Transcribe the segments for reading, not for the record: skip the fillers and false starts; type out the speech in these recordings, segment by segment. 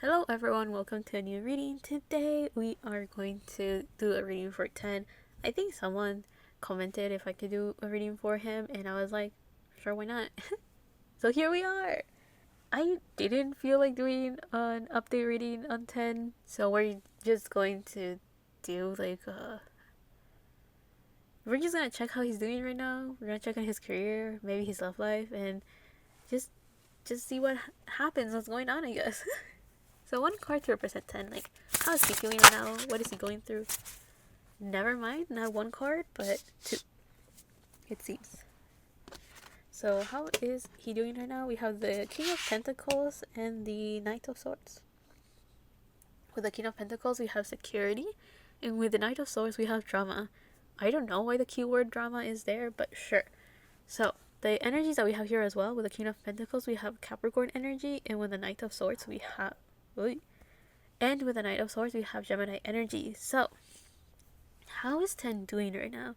Hello everyone, welcome to a new reading. Today we are going to do a reading for 10. I think someone commented if I could do a reading for him, and I was like, sure, why not? So here we are. I didn't feel like doing an update reading on 10, so we're just going to do we're just gonna check how he's doing right now. We're gonna check on his career, maybe his love life, and just just see what happens, what's going on, I guess. So one card to represent 10. Like, how is he feeling right now? What is he going through? Never mind, not one card, but two, it seems. So how is he doing right now? We have the King of Pentacles and the Knight of Swords. With the King of Pentacles, we have security. And with the Knight of Swords, we have drama. I don't know why the keyword drama is there, but sure. So, the energies that we have here as well, with the King of Pentacles, we have Capricorn energy. And with the Knight of Swords, we have... And with the Knight of Swords, we have Gemini energy. So, how is 10 doing right now?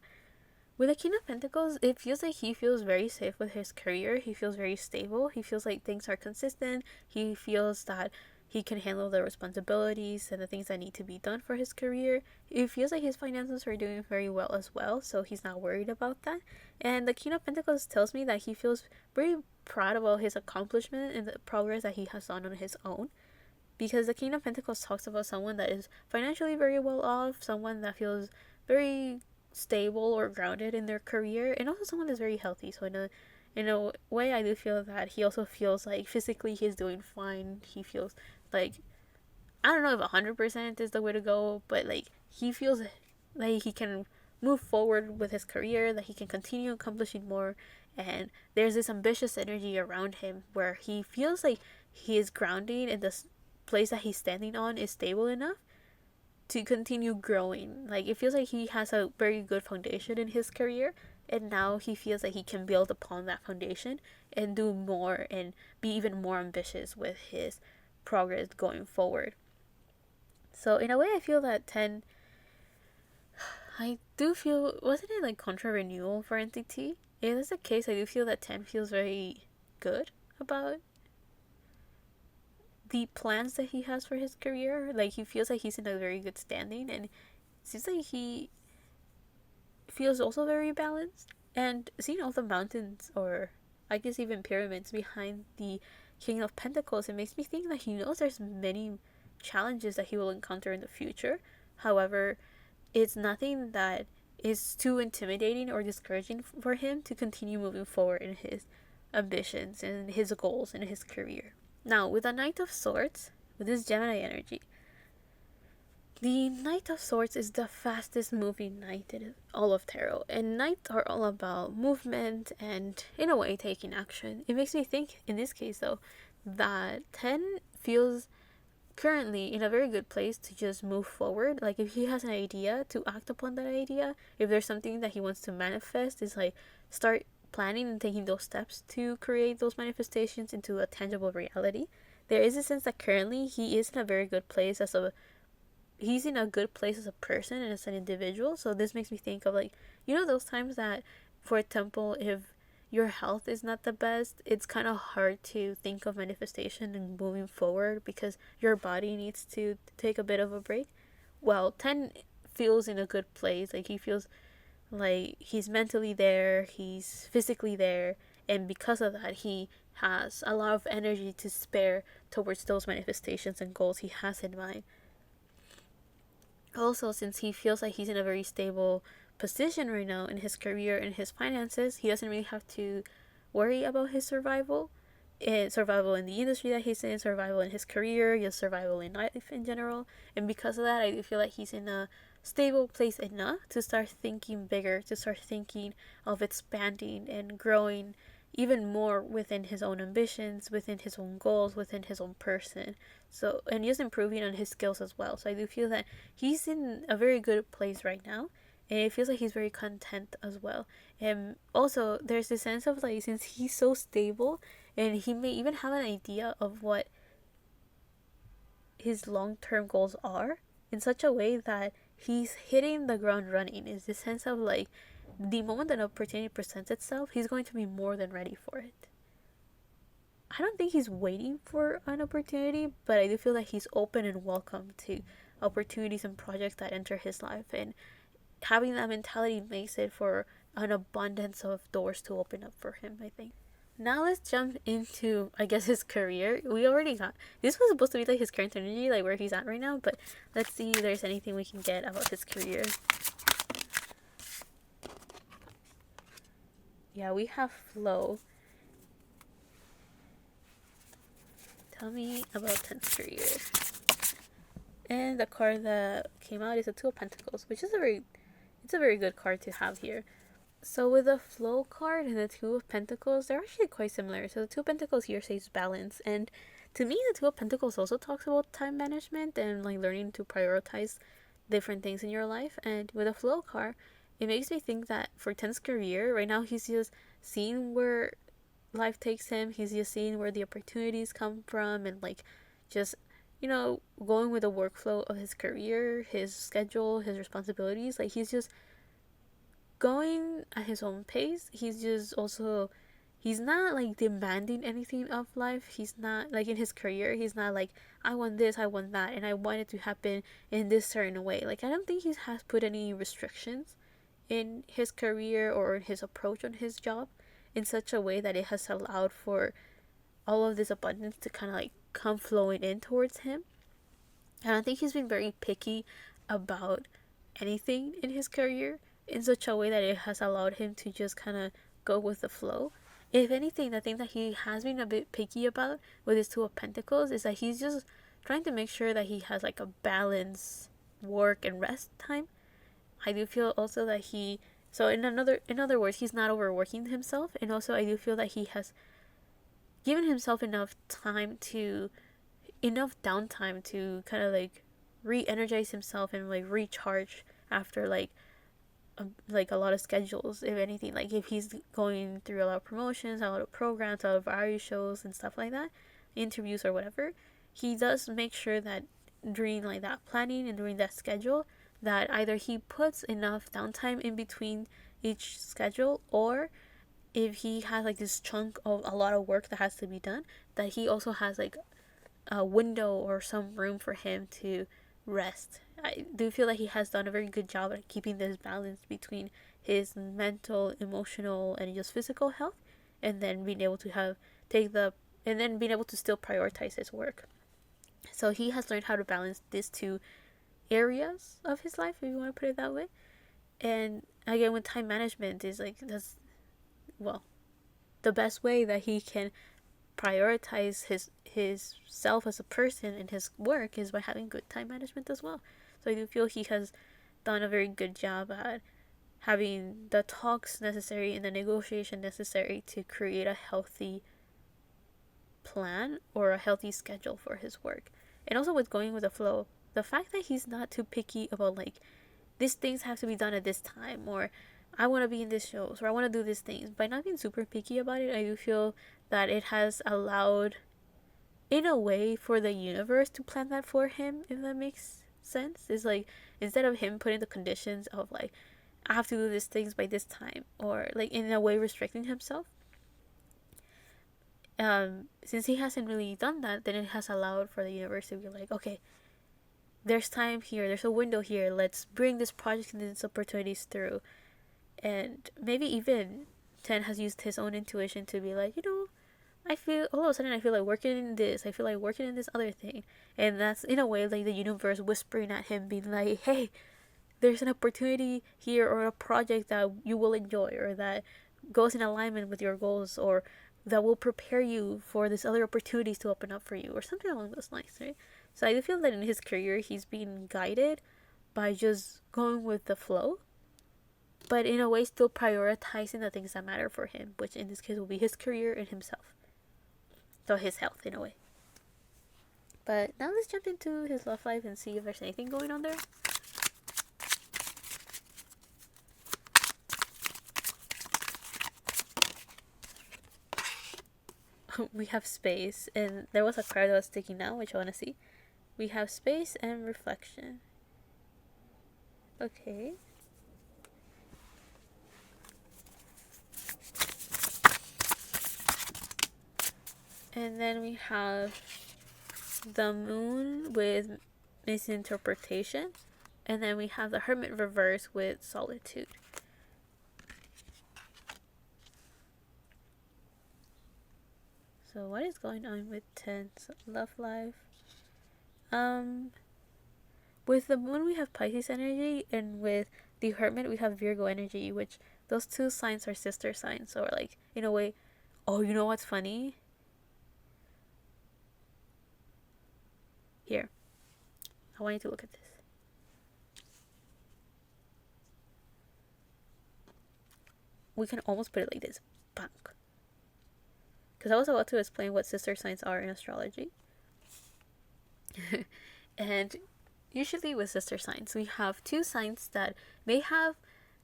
With the King of Pentacles, it feels like he feels very safe with his career. He feels very stable. He feels like things are consistent. He feels that he can handle the responsibilities and the things that need to be done for his career. It feels like his finances are doing very well as well, so he's not worried about that. And the King of Pentacles tells me that he feels very proud about his accomplishment and the progress that he has done on his own. Because the King of Pentacles talks about someone that is financially very well off, someone that feels very stable or grounded in their career, and also someone that's very healthy. So in a way, I do feel that he also feels like physically he's doing fine. He feels like, I don't know if 100% is the way to go, but like he feels like he can move forward with his career, that he can continue accomplishing more, and there's this ambitious energy around him where he feels like he is grounding in this place that he's standing on is stable enough to continue growing. Like, it feels like he has a very good foundation in his career, and now he feels like he can build upon that foundation and do more and be even more ambitious with his progress going forward. So in a way, I feel that 10, I do feel, wasn't it like contra renewal for entity? If that's the case, I do feel that 10 feels very good about the plans that he has for his career. Like, he feels like he's in a very good standing, and it seems like he feels also very balanced. And seeing all the mountains, or I guess even pyramids behind the King of Pentacles, it makes me think that he knows there's many challenges that he will encounter in the future. However, it's nothing that is too intimidating or discouraging for him to continue moving forward in his ambitions and his goals and his career. Now, with the Knight of Swords, with this Gemini energy, the Knight of Swords is the fastest moving knight in all of tarot. And knights are all about movement and, in a way, taking action. It makes me think, in this case though, that 10 feels currently in a very good place to just move forward. Like, if he has an idea, to act upon that idea. If there's something that he wants to manifest, is like start planning and taking those steps to create those manifestations into a tangible reality. There is a sense that currently he is in a very good place as a person and as an individual. So this makes me think of, like, those times that, for example, if your health is not the best, it's kind of hard to think of manifestation and moving forward because your body needs to take a bit of a break. Well, 10 feels in a good place. Like, he feels like he's mentally there, he's physically there, and because of that, he has a lot of energy to spare towards those manifestations and goals he has in mind. Also, since he feels like he's in a very stable position right now in his career and his finances, he doesn't really have to worry about his survival in the industry that he's in, survival in his career, just survival in life in general. And because of that, I do feel like he's in a stable place enough to start thinking bigger, to start thinking of expanding and growing even more within his own ambitions, within his own goals, within his own person. So, and just improving on his skills as well. So I do feel that he's in a very good place right now, and it feels like he's very content as well. And also, there's this sense of, like, since he's so stable, and he may even have an idea of what his long-term goals are in such a way that he's hitting the ground running. Is this sense of, like, the moment an opportunity presents itself, he's going to be more than ready for it. I don't think he's waiting for an opportunity, but I do feel that he's open and welcome to opportunities and projects that enter his life. And having that mentality makes it for an abundance of doors to open up for him, I think. Now let's jump into, I guess, his career. We already got, this was supposed to be like his current energy, like where he's at right now, but let's see if there's anything we can get about his career. Yeah, we have flow. Tell me about 10th career. And the card that came out is a Two of Pentacles, which is it's a very good card to have here. So with the Flow card and the Two of Pentacles, they're actually quite similar. So the Two of Pentacles here says balance, and to me the Two of Pentacles also talks about time management and like learning to prioritize different things in your life. And with the Flow card, it makes me think that for 10's career right now, he's just seeing where life takes him. He's just seeing where the opportunities come from, and like just, you know, going with the workflow of his career, his schedule, his responsibilities. Like he's just going at his own pace. He's just also, he's not like demanding anything of life. He's not like in his career, he's not like, I want this, I want that, and I want it to happen in this certain way. Like I don't think he has put any restrictions in his career or in his approach on his job in such a way that it has allowed for all of this abundance to kind of like come flowing in towards him. I don't think he's been very picky about anything in his career in such a way that it has allowed him to just kind of go with the flow. If anything, the thing that he has been a bit picky about with his Two of Pentacles is that he's just trying to make sure that he has like a balanced work and rest time. I do feel also that in other words, he's not overworking himself, and also I do feel that he has given himself enough downtime to kind of like re-energize himself and like recharge after like a lot of schedules. If anything, like if he's going through a lot of promotions, a lot of programs, a lot of variety shows and stuff like that, interviews or whatever, he does make sure that during like that planning and during that schedule, that either he puts enough downtime in between each schedule, or if he has like this chunk of a lot of work that has to be done, that he also has like a window or some room for him to rest. I do feel like he has done a very good job at keeping this balance between his mental, emotional, and just physical health, and then being able to being able to still prioritize his work. So he has learned how to balance these two areas of his life, if you want to put it that way. And again, with time management is like the best way that he can prioritize his self as a person and his work is by having good time management as well. So I do feel he has done a very good job at having the talks necessary and the negotiation necessary to create a healthy plan or a healthy schedule for his work. And also with going with the flow, the fact that he's not too picky about like, these things have to be done at this time, or I want to be in this shows, or I want to do these things. By not being super picky about it, I do feel that it has allowed, in a way, for the universe to plan that for him, if that makes sense. It's like, instead of him putting the conditions of like, I have to do these things by this time, or like in a way restricting himself, since he hasn't really done that, then it has allowed for the universe to be like, okay, there's time here, there's a window here, let's bring this project and these opportunities through. And maybe even 10 has used his own intuition to be like, I feel all of a sudden I feel like working in this, I feel like working in this other thing. And that's in a way like the universe whispering at him, being like, hey, there's an opportunity here or a project that you will enjoy, or that goes in alignment with your goals, or that will prepare you for these other opportunities to open up for you, or something along those lines, right? So I do feel that in his career he's being guided by just going with the flow, but in a way still prioritizing the things that matter for him, which in this case will be his career and himself. So his health, in a way. But now let's jump into his love life and see if there's anything going on there. We have space, and there was a card that was sticking out, which I want to see. We have space and reflection. Okay. And then we have the moon with misinterpretation. And then we have the hermit reverse with solitude. So what is going on with 10's love life? With the moon we have Pisces energy, and with the hermit we have Virgo energy, which those two signs are sister signs. So like in a way, oh, you know what's funny? Here, I want you to look at this. We can almost put it like this. Bang. Because I was about to explain what sister signs are in astrology. And usually with sister signs, we have two signs that may have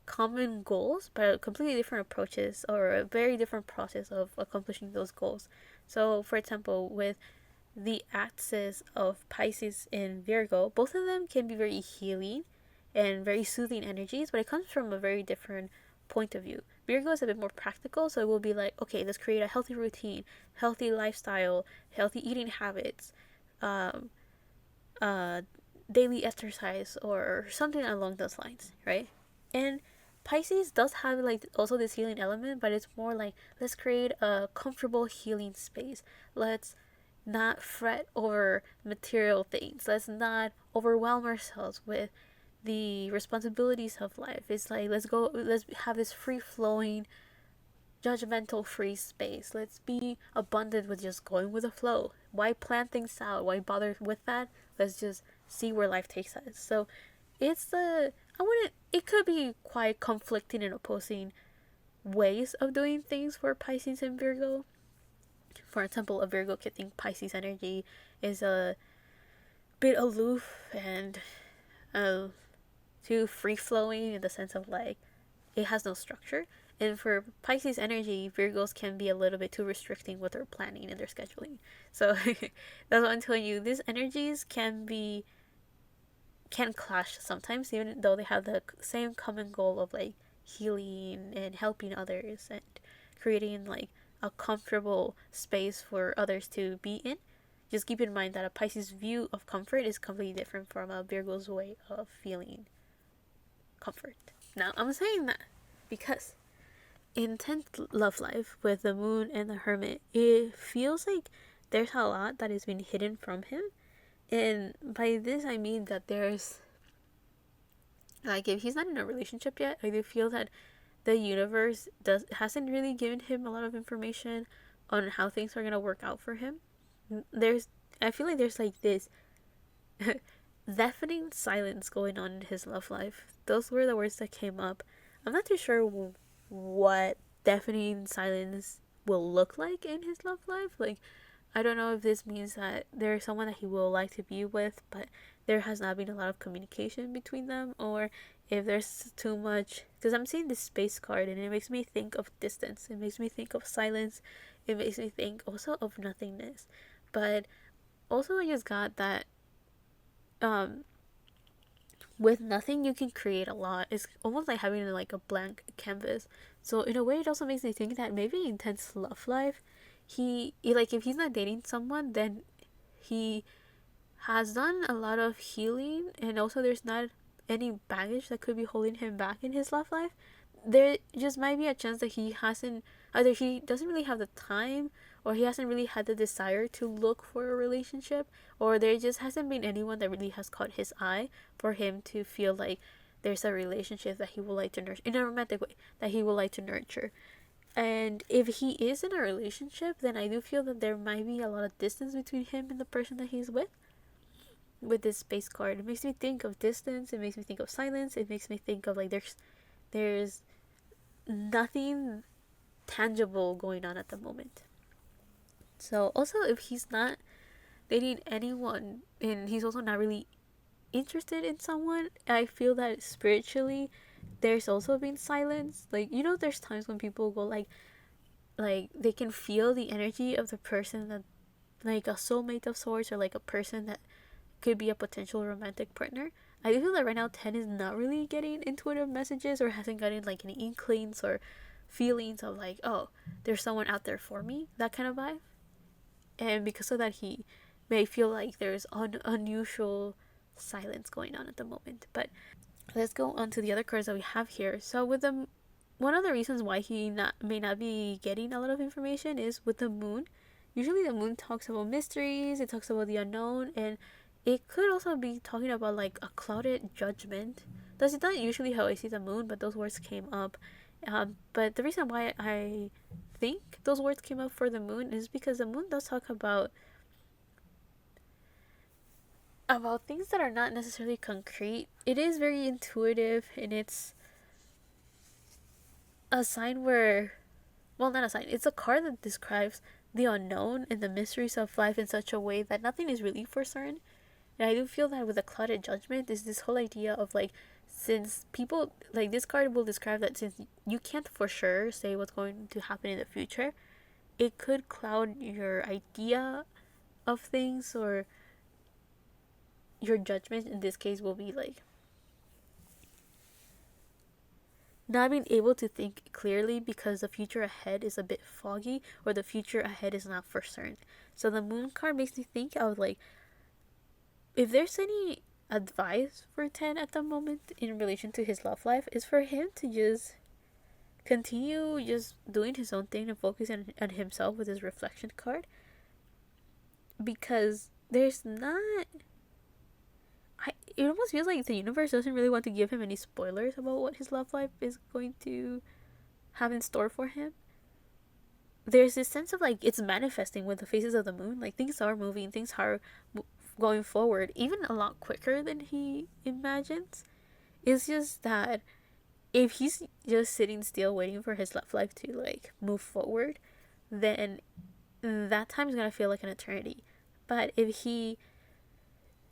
common goals, but completely different approaches or a very different process of accomplishing those goals. So, for example, with the axis of Pisces and Virgo, both of them can be very healing and very soothing energies, but it comes from a very different point of view. Virgo is a bit more practical, so it will be like, okay, let's create a healthy routine, healthy lifestyle, healthy eating habits, um, daily exercise, or something along those lines, right? And Pisces does have like also this healing element, but it's more like, let's create a comfortable healing space. Let's not fret over material things. Let's not overwhelm ourselves with the responsibilities of life. It's like, let's have this free flowing, judgmental free space. Let's be abundant with just going with the flow. Why plan things out? Why bother with that? Let's just see where life takes us. So it's it could be quite conflicting and opposing ways of doing things for Pisces and Virgo. For example, a Virgo could think Pisces energy is a bit aloof and too free flowing in the sense of like it has no structure. And for Pisces energy, Virgos can be a little bit too restricting with their planning and their scheduling. So that's what I'm telling you. These energies can clash sometimes, even though they have the same common goal of like healing and helping others and creating like a comfortable space for others to be in. Just keep in mind that a Pisces view of comfort is completely different from a Virgo's way of feeling comfort. Now, I'm saying that because in 10th love life with the moon and the hermit, it feels like there's a lot that is being hidden from him. And by this, I mean that there's, like, if he's not in a relationship yet, I do feel that the universe hasn't really given him a lot of information on how things are gonna work out for him. I feel like there's like this deafening silence going on in his love life. Those were the words that came up. I'm not too sure what deafening silence will look like in his love life. Like, I don't know if this means that there's someone that he will like to be with, but there has not been a lot of communication between them, or if there's too much. Because I'm seeing this space card and it makes me think of distance, it makes me think of silence, it makes me think also of nothingness. But also, I just got that with nothing you can create a lot. It's almost like having like a blank canvas. So in a way, it also makes me think that maybe in 10's love life, he like, if he's not dating someone, then he has done a lot of healing, and also there's not any baggage that could be holding him back in his love life. There just might be a chance that he hasn't, either he doesn't really have the time, or he hasn't really had the desire to look for a relationship, or there just hasn't been anyone that really has caught his eye for him to feel like there's a relationship that he would like to nurture in a romantic way, that he would like to nurture. And if he is in a relationship, then I do feel that there might be a lot of distance between him and the person that he's with. With this space card, it makes me think of distance, it makes me think of silence, it makes me think of like there's nothing tangible going on at the moment. So also, if he's not dating anyone and he's also not really interested in someone, I feel that spiritually there's also been silence. Like, you know, there's times when people go like they can feel the energy of the person that, like a soulmate of sorts, or like a person that could be a potential romantic partner. I feel that right now 10 is not really getting intuitive messages, or hasn't gotten like any inklings or feelings of like, oh, there's someone out there for me, that kind of vibe. and because of that he may feel like there's unusual silence going on at the moment. But let's go on to the other cards that we have here. So with the one of the reasons why he may not be getting a lot of information is with the moon. Usually the moon talks about mysteries, it talks about the unknown, and it could also be talking about like a clouded judgment. That's not usually how I see the moon, but those words came up. But the reason why I think those words came up for the moon is because the moon does talk about things that are not necessarily concrete. It is very intuitive, and it's a sign where, well, not a sign, it's a card that describes the unknown and the mysteries of life in such a way that nothing is really for certain. And I do feel that with a clouded judgment is this whole idea of like, since people, like this card will describe that since you can't for sure say what's going to happen in the future, it could cloud your idea of things, or your judgment in this case will be like not being able to think clearly because the future ahead is a bit foggy, or the future ahead is not for certain. So the moon card makes me think of like, if there's any advice for 10 at the moment in relation to his love life, is for him to just continue just doing his own thing and focus on himself with his reflection card, because there's not, it almost feels like the universe doesn't really want to give him any spoilers about what his love life is going to have in store for him. There's this sense of like it's manifesting with the phases of the moon, like things are moving, things are going forward even a lot quicker than he imagines. It's just that if he's just sitting still waiting for his love life to like move forward, then that time is gonna feel like an eternity. But if he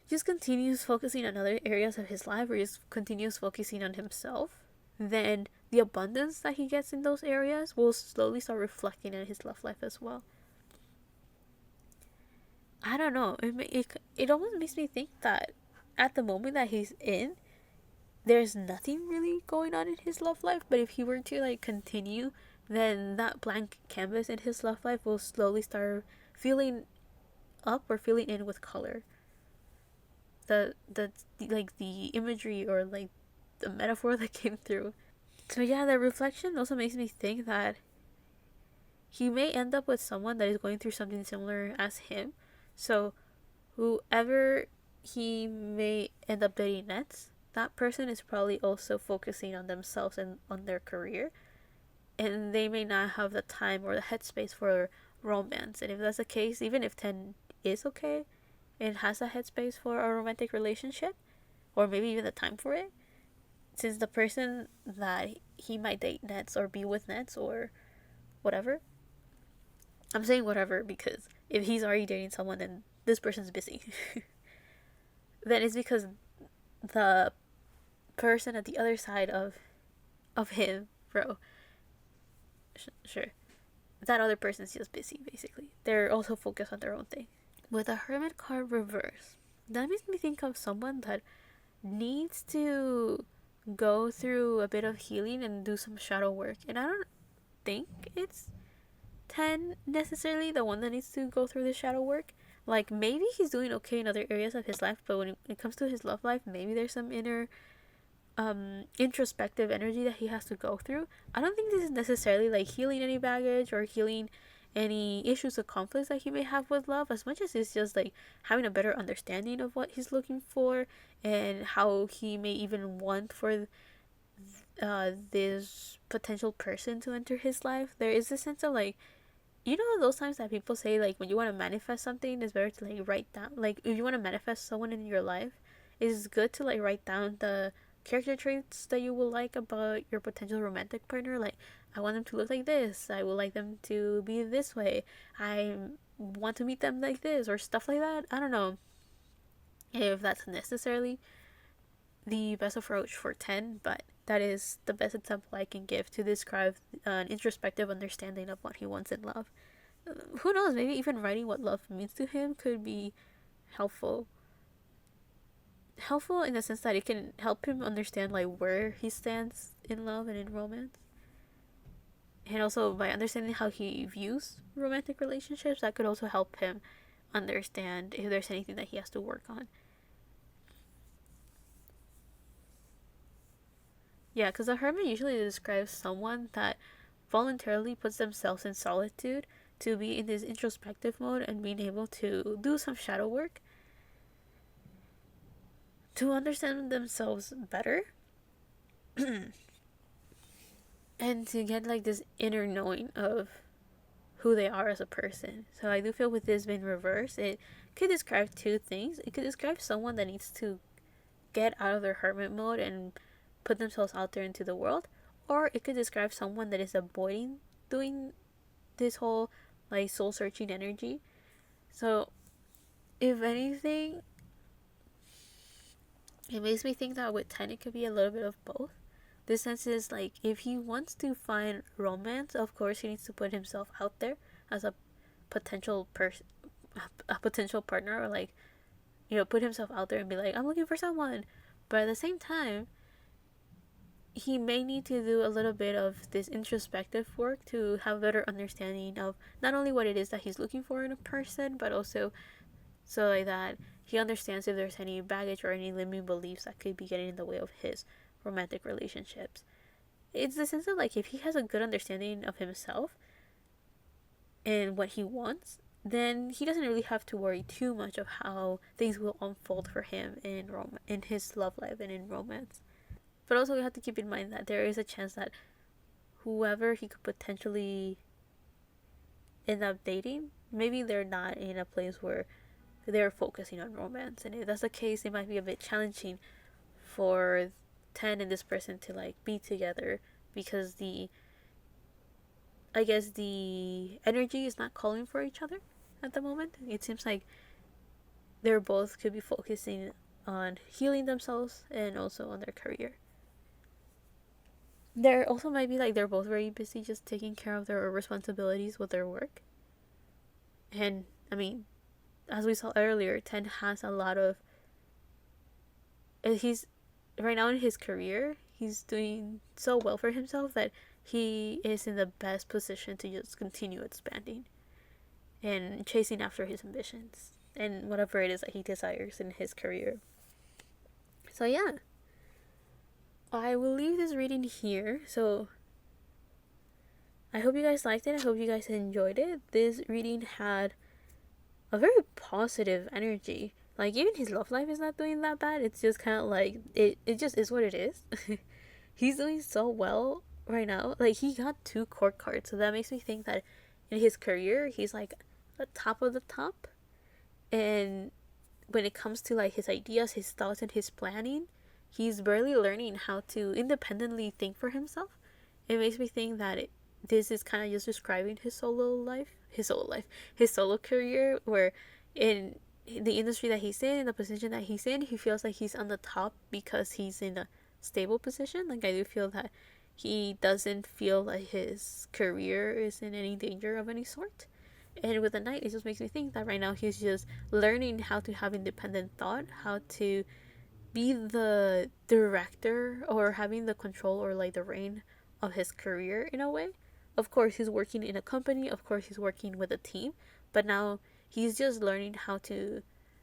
just continues focusing on other areas of his life, or just continues focusing on himself, then the abundance that he gets in those areas will slowly start reflecting in his love life as well. I don't know. It almost makes me think that at the moment that he's in, there's nothing really going on in his love life. But if he were to like continue, then that blank canvas in his love life will slowly start filling up or filling in with color. The like the imagery or like the metaphor that came through. So yeah, the reflection also makes me think that he may end up with someone that is going through something similar as him. So whoever he may end up dating next, that person is probably also focusing on themselves and on their career, and they may not have the time or the headspace for romance. And if that's the case, even if 10 is okay and has a headspace for a romantic relationship, or maybe even the time for it, since the person that he might date next or be with next or whatever, I'm saying whatever because if he's already dating someone, then this person's busy. Then it's because the person at the other side of him, bro, sure, that other person's just busy. Basically, they're also focused on their own thing. With a Hermit card reverse, that makes me think of someone that needs to go through a bit of healing and do some shadow work. And I don't think it's 10 necessarily the one that needs to go through the shadow work. Like maybe he's doing okay in other areas of his life, but when it comes to his love life, maybe there's some inner introspective energy that he has to go through. I don't think this is necessarily like healing any baggage or healing any issues or conflicts that he may have with love, as much as it's just like having a better understanding of what he's looking for and how he may even want for this potential person to enter his life. There is a sense of like, you know, those times that people say like when you want to manifest something, it's better to like write down, like if you want to manifest someone in your life, it's good to like write down the character traits that you will like about your potential romantic partner. Like, I want them to look like this, I would like them to be this way, I want to meet them like this, or stuff like that. I don't know if that's necessarily the best approach for 10, but that is the best example I can give to describe an introspective understanding of what he wants in love. Who knows, maybe even writing what love means to him could be helpful. Helpful in the sense that it can help him understand like where he stands in love and in romance. And also by understanding how he views romantic relationships, that could also help him understand if there's anything that he has to work on. Yeah, because a hermit usually describes someone that voluntarily puts themselves in solitude to be in this introspective mode and being able to do some shadow work to understand themselves better and to get like this inner knowing of who they are as a person. So I do feel with this being reversed, it could describe two things. It could describe someone that needs to get out of their hermit mode and put themselves out there into the world, or it could describe someone that is avoiding doing this whole like soul searching energy. So if anything, it makes me think that with 10 it could be a little bit of both. This sense is like if he wants to find romance, of course he needs to put himself out there as a potential person, a potential partner, or like, you know, put himself out there and be like, I'm looking for someone. But at the same time, he may need to do a little bit of this introspective work to have a better understanding of not only what it is that he's looking for in a person, but also so like that he understands if there's any baggage or any limiting beliefs that could be getting in the way of his romantic relationships. It's the sense of like if he has a good understanding of himself and what he wants, then he doesn't really have to worry too much of how things will unfold for him in his love life and in romance. But also we have to keep in mind that there is a chance that whoever he could potentially end up dating, maybe they're not in a place where they're focusing on romance. And if that's the case, it might be a bit challenging for 10 and this person to like be together because I guess the energy is not calling for each other at the moment. It seems like they're both could be focusing on healing themselves and also on their career. There also might be like they're both very busy just taking care of their responsibilities with their work. And I mean, as we saw earlier, 10 has a lot of. He's right now in his career, he's doing so well for himself that he is in the best position to just continue expanding and chasing after his ambitions and whatever it is that he desires in his career. So, yeah, I will leave this reading here. So, I hope you guys liked it. I hope you guys enjoyed it. This reading had a very positive energy. Like, even his love life is not doing that bad. It's just kind of like, it just is what it is. He's doing so well right now. Like, he got 2 court cards. So that makes me think that in his career, he's like the top of the top. And when it comes to like his ideas, his thoughts, and his planning, he's barely learning how to independently think for himself. It makes me think that this is kind of just describing his solo career, where in the industry that he's in the position that he's in, he feels like he's on the top because he's in a stable position. Like, I do feel that he doesn't feel like his career is in any danger of any sort. And with the Knight, it just makes me think that right now he's just learning how to have independent thought, how to be the director or having the control or like the reign of his career in a way. Of course, he's working in a company, of course, he's working with a team, but now he's just learning how to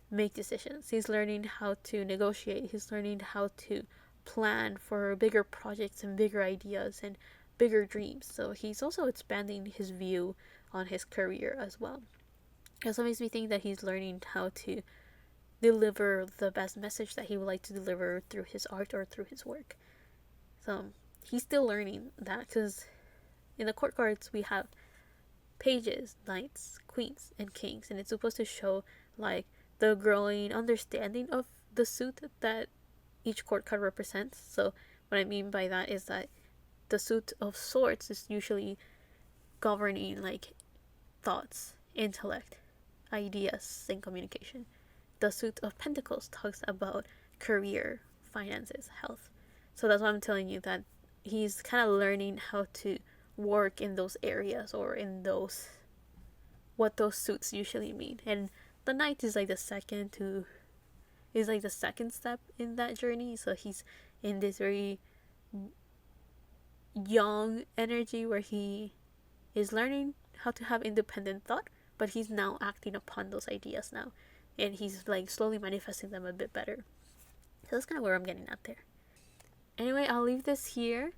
make decisions. He's learning how to negotiate, he's learning how to plan for bigger projects and bigger ideas and bigger dreams. So he's also expanding his view on his career as well. It also makes me think that he's learning how to deliver the best message that he would like to deliver through his art or through his work. So he's still learning that, because in the court cards we have pages, knights, queens, and kings, and it's supposed to show like the growing understanding of the suit that each court card represents. So what I mean by that is that the suit of swords is usually governing like thoughts, intellect, ideas, and communication. The suit of pentacles talks about career, finances, health. So that's why I'm telling you that he's kind of learning how to work in those areas, or in those, what those suits usually mean. And the Knight is like the second step in that journey. So he's in this very young energy where he He's learning how to have independent thought, but he's now acting upon those ideas now. And he's like slowly manifesting them a bit better. So that's kind of where I'm getting at there. Anyway, I'll leave this here.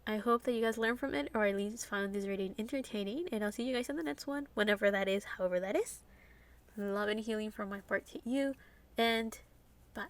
I hope that you guys learned from it, or at least found this reading entertaining. And I'll see you guys in the next one, whenever that is, however that is. Love and healing from my part to you, and bye.